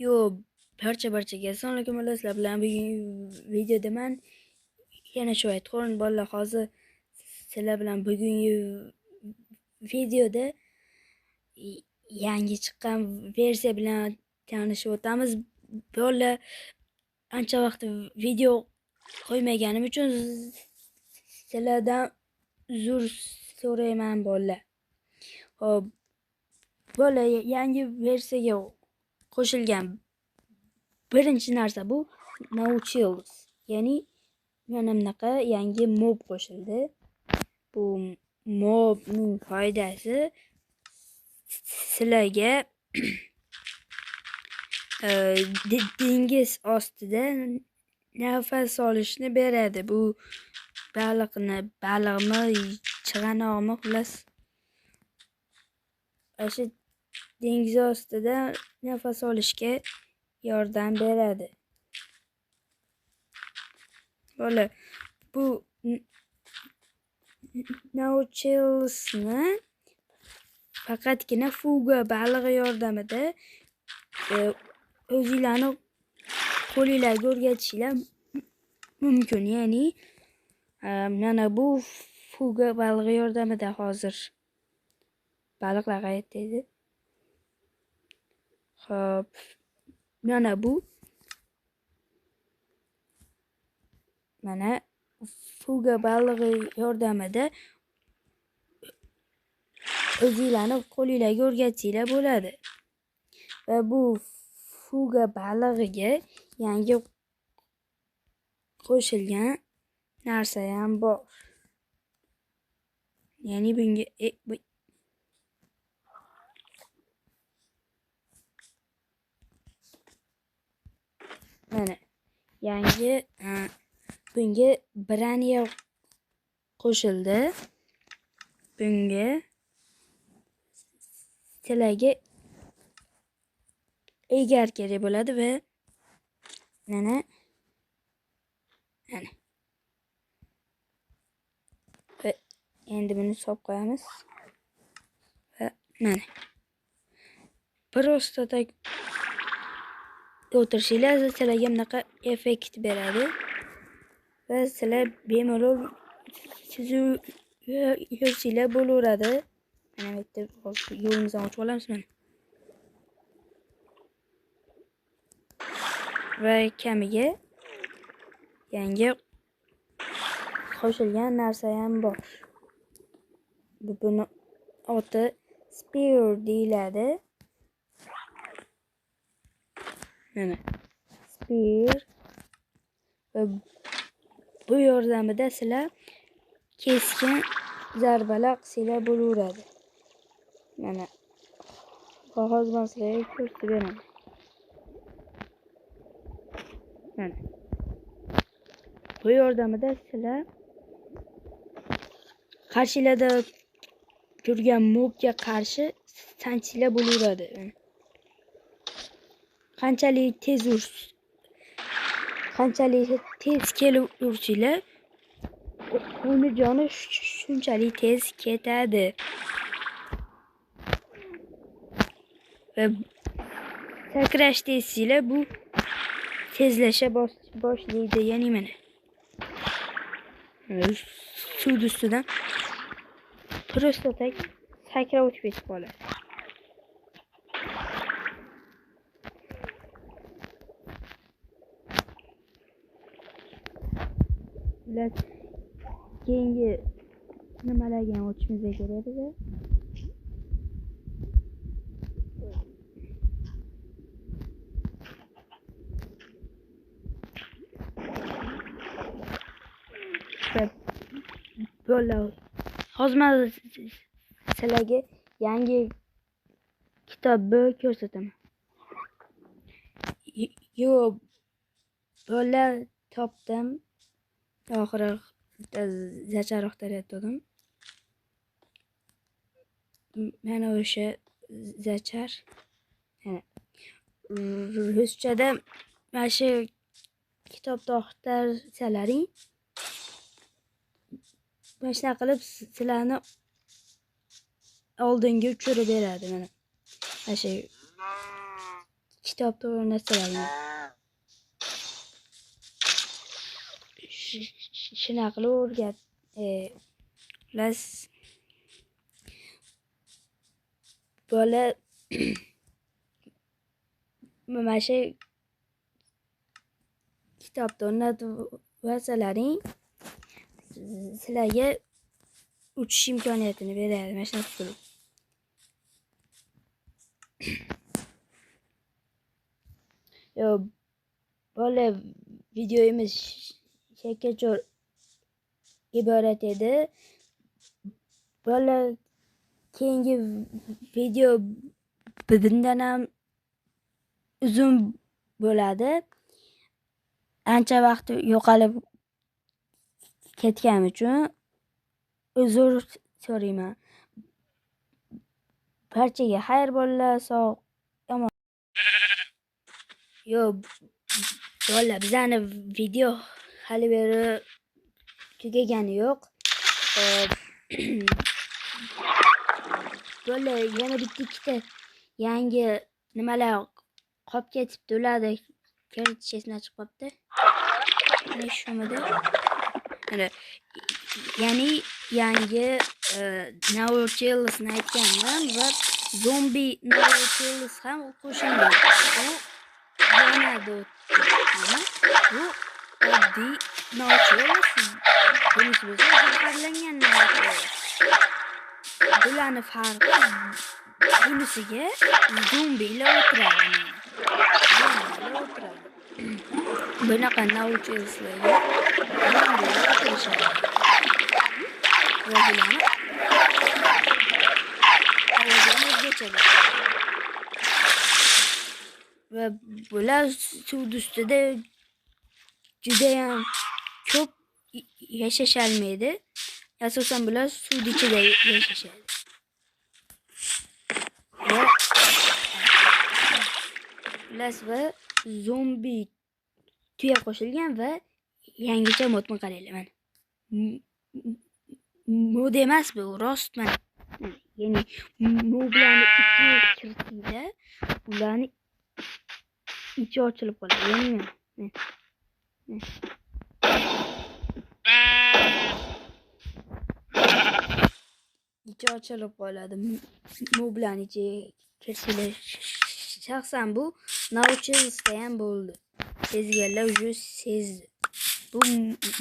Yo, barchaga assalomu alaykum bolalar. Sizlar bilan bugungi videoda men yana shu aytgan bolalar hozir sizlar bilan bugungi videoda yangi chiqqan versiya bilan tanishib o'tamiz. Bolalar ancha vaqt video qo'ymaganim uchun sizlardan uzr so'rayman bolalar. Xo'p, bolalar yangi versiyaga qo'shilgan birinchi narsa bu Nautilus. Ya'ni mana bunaqa yangi mob qo'shildi. Bu mobning foydasi sizlarga dengiz ostida nafas olishni beradi. Bu baliqmi, chig'anoqmi, xullas o'sha dengiz ostida nafas olishga yordam beradi. Bola bu Nautilusni faqatgina fuga balig'i yordamida o'zinglarni qo'linglarga o'rgatishinglar mumkin. Ya'ni mana bu fuga balig'i yordamida hozir baliqlar qayerda edi? Xo'p, mana bu mana fuga balig'i yordamida o'zinglarni qo'linglarga o'rgatsanglar bo'ladi. Va bu fuga balig'iga yangi qo'shilgan narsa ham bor. Ya'ni bunga mana yangi bunga braniya qo'shildi. Bunga sizlarga egar kerak bo'ladi va mana va endi buni solib qo'yamiz. Va mana просто так o'tirishinglar sizlarga bunaqa effekt beradi. Va sizlar bemalol yursanglar bo'laveradi. Mana bu yerda yo'limizni ochib olamiz mana. Va kamiga yangi qo'shilgan narsa ham bor. Buni oti spear deyiladi. Mana spear va bu yordamida sizlar keskin zarbalar qilsanglar bo'laveradi. Mana qog'oz bilan sizlarga ko'rsatib beraman. Mana bu yordamida sizlar qarshilarda turgan mobga qarshi sanchinglar bo'laveradi. Qanchalik tez kelib ursanglar, uni joni shunchalik tez ketadi. Va sakrash desanglar, bu tezlasha boshlaydi. Ya'ni mana suv ustidan просто так sakrab o'tib ketib qoladi. Keyingi nimalarga ham o'tishimiz kerak edi. Bolalar, hozir men sizlarga yangi kitobni ko'rsataman. Yo, bolalar topdim. Oxiri zachariq taratdim. Mana o'sha zachar. Ruschada mana shu kitobda o'qitasalaring, mana shunaqa qilib sizlarni oldinga uchirib beradi. Mana shu kitobda o'rnatsalar shunaqa qilib o'rgat bola mana shu kitobda o'rnatib olsalaring sizlarga uchish imkoniyatini beradi. Mana shunaqa qilib. Yo, bola videomiz shakachor iborat edi. Bola keyingi video bundan ham uzun bo'ladi. Ancha vaqt yo'qolib ketgani uchun uzr so'rayman. Barchaga xayr bolalar, sog' omon. Yo, bola bizani video hali beri tugagani yo'q. Bola yana bitta-ikkita yangi nimalar qolib ketibdi. Ularni kiritish esdan chiqib qolibdi. Mana shumida. Ya'ni yangi Nautilus aytganman va zombi Nautilus ham qo'shilgan. Bu oddiy Nautilus. Bunisi bo'lsa zaharlangan Nautilus. Bularning farqi bunisiga zombilar o'tiradi. Bunaqa Nautiluslarga zombilar o'tirishadi. Va bular suv ustida juda ham ko'p yashasholmaydi. Asosan bular suv ichida yashashadi. Va zombi tuya qo'shilgan va yangicha modni qaranglar mana. Mod emas bu, rost mana. Ya'ni modlarni ichiga kiritinglar, ularni ichi ochilib qoladi. Ya'ni ichi ochilib qoladi. Modlarni ichiga kirsanglar, shaxsan bu Nautilusda ham bo'ldi. Sezganlar уже sezdi. Bu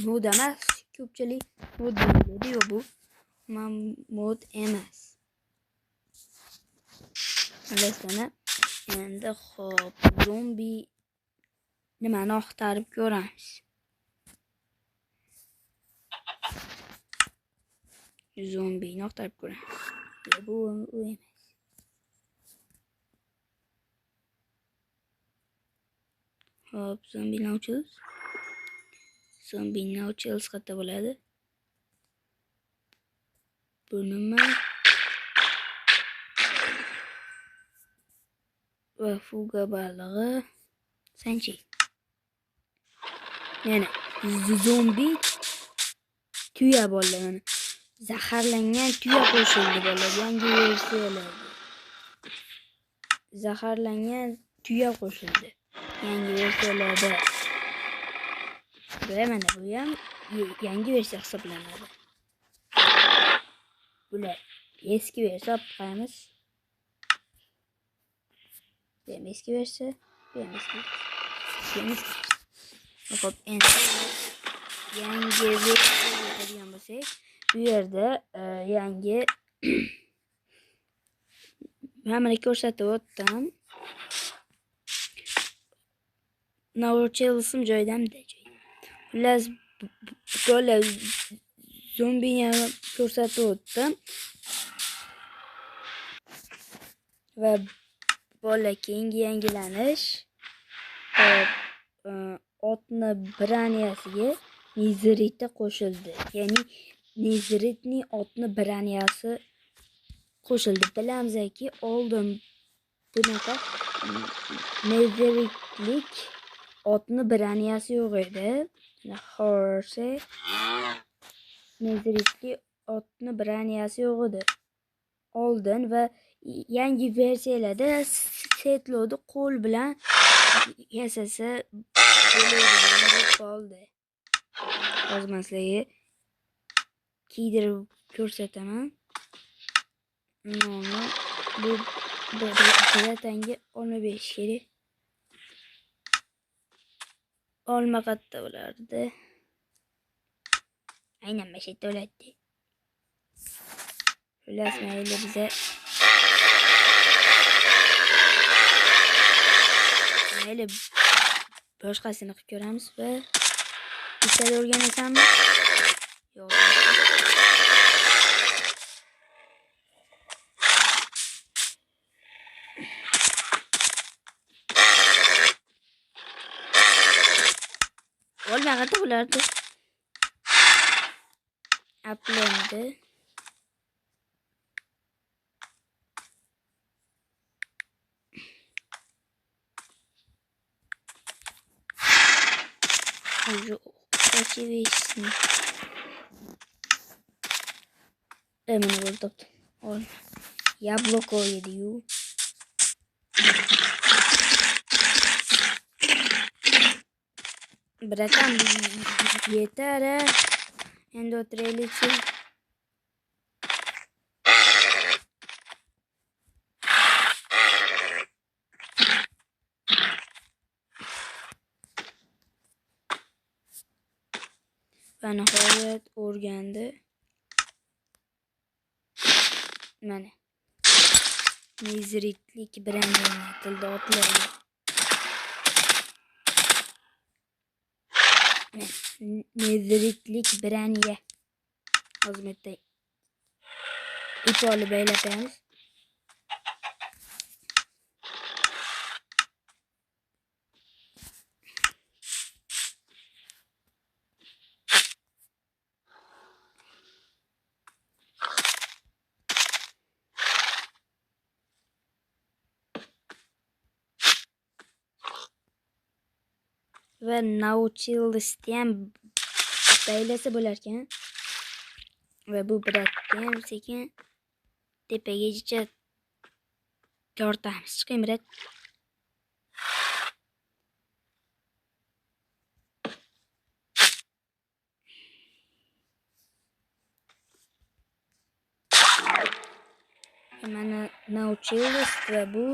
mod emas, ko'pchilik mod deydi. Yo'q, bu mod emas. Bilasizmi? Endi xo'p, zombi nimani axtarib ko'ramiz. Zombini axtarib ko'ramiz. Bu emas. Hop, zombi Nautilus. Zombi Nautilus qayerda bo'ladi? Bu nima? Va fuga balig'i. Sanchi. Yana zombi tuya bo'ladi. Zaharlangan tuya qo'shildi bolalar. Yangi versiyalar. Zaharlangan tuya qo'shildi. Yangi versiyalarda. Mana bu ham yangi versiya hisoblanadi. Bular eski versiya qo'yamiz. Bu eski versiya, bu eski. Hop, endi yangi versiya qilgan bo'lsak, bu yerda yangi mana ko'rsatib o'tdim. Nautilus'im joydamda. Xullas, bola zombini ko'rsatib o'tdim. Va bola keyingi yangilanish otni braniyasiga Nezirita qo'shildi. Ya'ni Neziritning otni braniyasi qo'shildi. Bilamizki, oldin bunaqa Neziritlik otni braniyasi yo'q edi. Xo'rsa, Neziritlik otni braniyasi yo'q edi oldin va yangi versiyalarda setlovni qo'l bilan yasasa bo'ladigan deb qoldi. Hozir men sizlarga kiydirib ko'rsataman. Mana bu biratanga olma berish kerak. Olma qatta bo'lardi. Aynan mana shu yerda bo'ladi. Xullas mayli biza mayli boshqasini qilib ko'ramiz va bitta o'rganasanmi? Yo'q. Olma qatta bo'lardi. Aplandi. Уже очевидно. Mana bo'ldi. Ol. Yabloko yedi-yu. Bratан, yetar. Endi o'tiraylik. Va nihoyat o'rgandi. Mana. Mezritlik bilan tilda otlaydi. Mezritlik bilan ye. Hozirda ip olib baylatamiz. Va nauchilishni ham baylasa bo'lar ekan. Va bu biratni ham sekin tepagacha tortamiz. Chiqing birat. Mana nauchilish va bu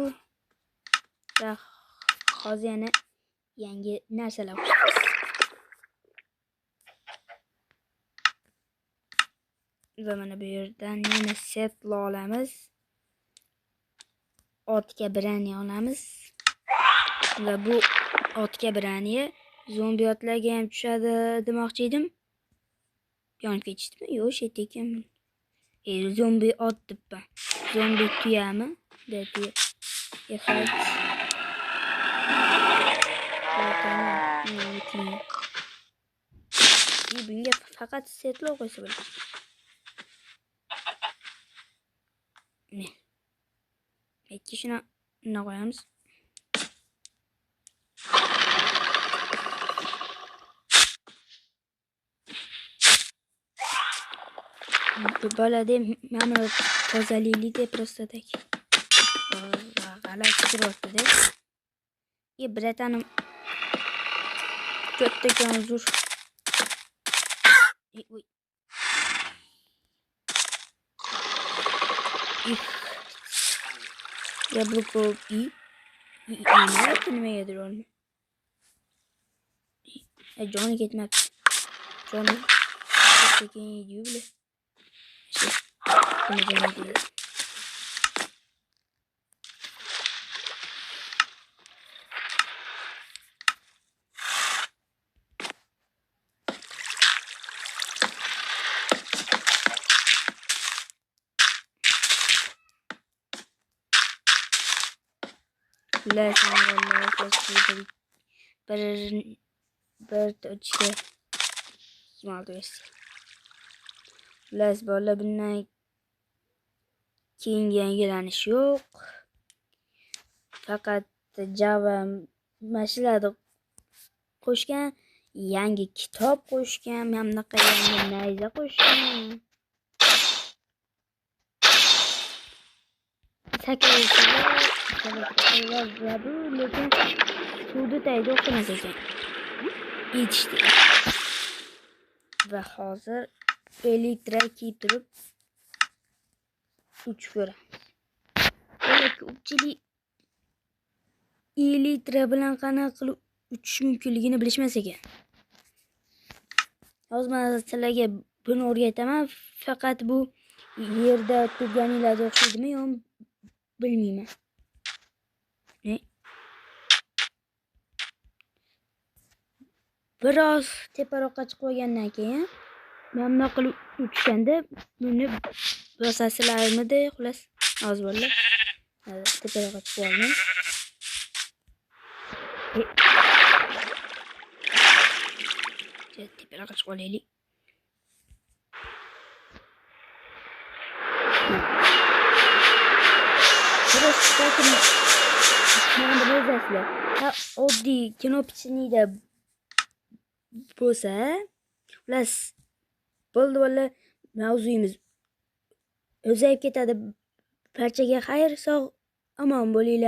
hozir yana yangi narsalar qo'shamiz. Va mana bu yerdan yana setlo olamiz. Otga brani olamiz. Va bu otga brani zombi otlarga ham tushadi demoqchi edim. Yonib ketishdimi? Yo'q, shet ekan. Zombi ot debman. Zombi tuyami? Dedi. Yaxat. Bunga faqat setlo qo'ysa bo'ladi. Ne? Ikki shuni qo'yamiz. Bo'ladi, mana tozalaylik просто так. G'alati turibdi-da. Bratanim kattakan uzr. Uy. Yabloko nimaga olma. Joni ketmabdi. Joni sekin yeydi bile. Lazım vallahi keşke bir tüçke mal diyorsun. Lazım vallahi bundan keyin yangilanish yo'q. Faqat Java mashinada qo'shgan, yangi kitob qo'shgan, hamnaqa yangi nayza qo'shgan. Sakraysiz lekin suvni tagida o'qimas ekan. Yetishdi. Va hozir elektr kiyib turib uchib ko'ramiz. Ko'pchilik elektr bilan qanaqa qilib uchish mumkinligini bilishmas ekan. Hozir men sizlarga buni o'rgataman. Faqat bu yerda turganingizga o'xshaydimi yo'qmi bilmayman. Biroz teparoqqa chiqib olgandan keyin men nima qilib uchganda buni bosasizlarmidi, xolos. Hozir bo'ldi. Teparoqqa chiqib oldim. Teparoqqa chiqib olaylik. Oddiy knopchada bo'lsa, xolos bo'ldi valla mavzuyimiz o'zayib ketadi. Barchaga xayr, sog', omon bo'linglar.